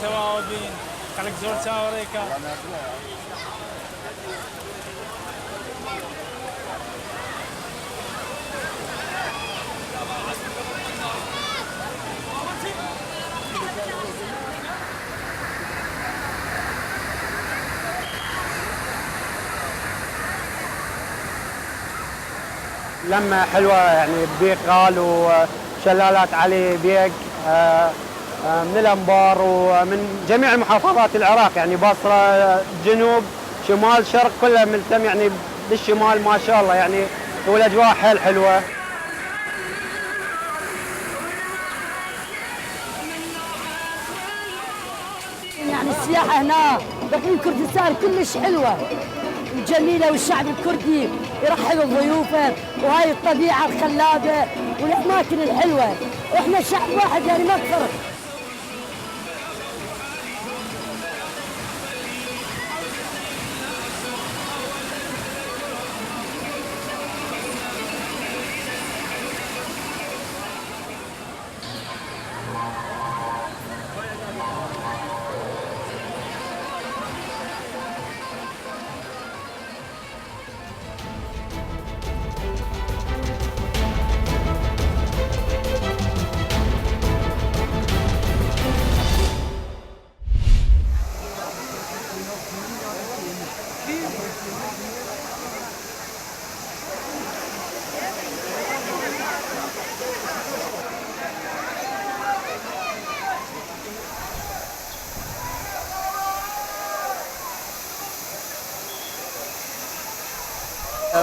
تواوبين خليك زور تاوريكا لما حلوة يعني بيقال وشلالات علي بيق من الأنبار ومن جميع محافظات العراق يعني بصرة جنوب شمال شرق كلها ملتم يعني بالشمال ما شاء الله يعني والأجواء حيل حلوة. يعني السياحة هنا داخل كردستان كلش حلوة وجميلة والشعب الكردي يرحب بضيوفه وهاي الطبيعة الخلابة والأماكن الحلوة وإحنا شعب واحد يعني ما تفرق.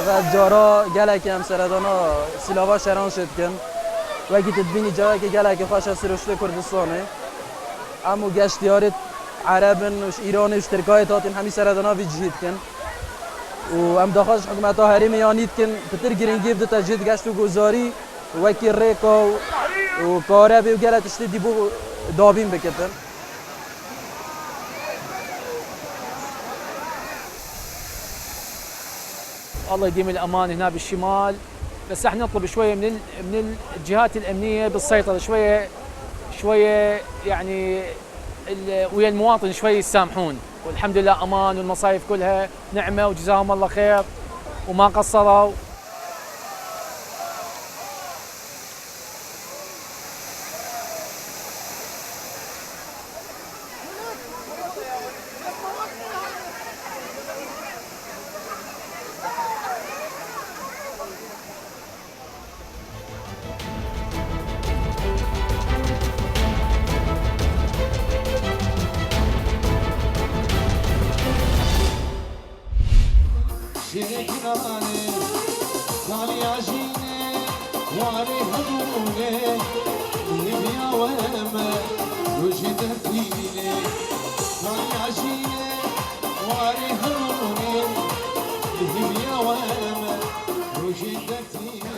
و جارا گلک هم سردانا سلاوا شران شد کن و اگه تدبینی جایی که گلک خوش از سروشت کردستانه اما گشتیارت عربن و ایران و اشترکای تاتین همی سردانا وی جهید کن و هم داخلش حکومت ها هرمی یانید کن کتر گرینگی بدتا جهید گشت و گذاری و اکی ریکا و کاربی و گلت اشتی دیبو دابین بکتن. الله يديم الامان هنا بالشمال بس احنا نطلب شويه من الجهات الامنيه بالسيطره شويه يعني ويا المواطن شويه يسامحون والحمد لله امان والمصايف كلها نعمه وجزاهم الله خير وما قصروا.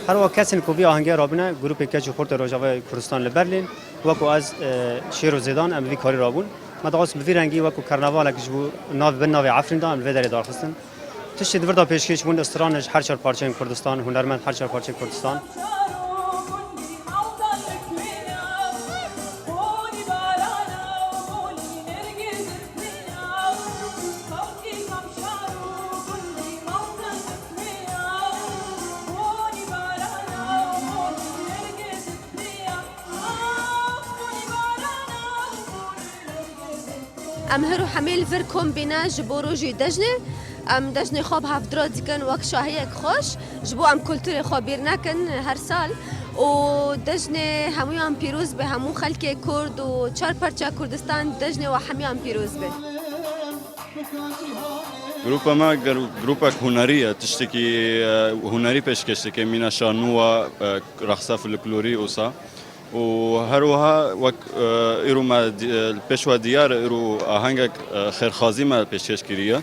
هر وقت کسی که بیا آهنگر رابونه گروه کج خورد روجاوی کردستان لبرلین وقو از شیر و زیدان ام وی کاری رابون مدرس به رنگی وقو کرناواله که جو ناو بن ناو عفرین دام الوی داری دارخستن تشت وردا پیشکش بون استرانش هر چهار پارچه کردستان هنرمند هر چهار پارچه کردستان. ام هرو حمیل ور کومبینا جبو روجی دجنه ام دجنه خواب هفدرا دیکن وک شاهیک خوش جبو ام کلتور خوابیر نکن هر سال و دجنه همو ام پیروز به همو خلک کرد و چهار پرچه کردستان دجنه و همو ام پیروز به. گروپ ما گروپک هنریه تشتکی هنری پیشکش که مینا شانوا رقصه فولکلوری اوسا و هروها وک ایرو ما پیشوا دیار ایرو آهنگ خیرخوازی ما پیشکش کریه.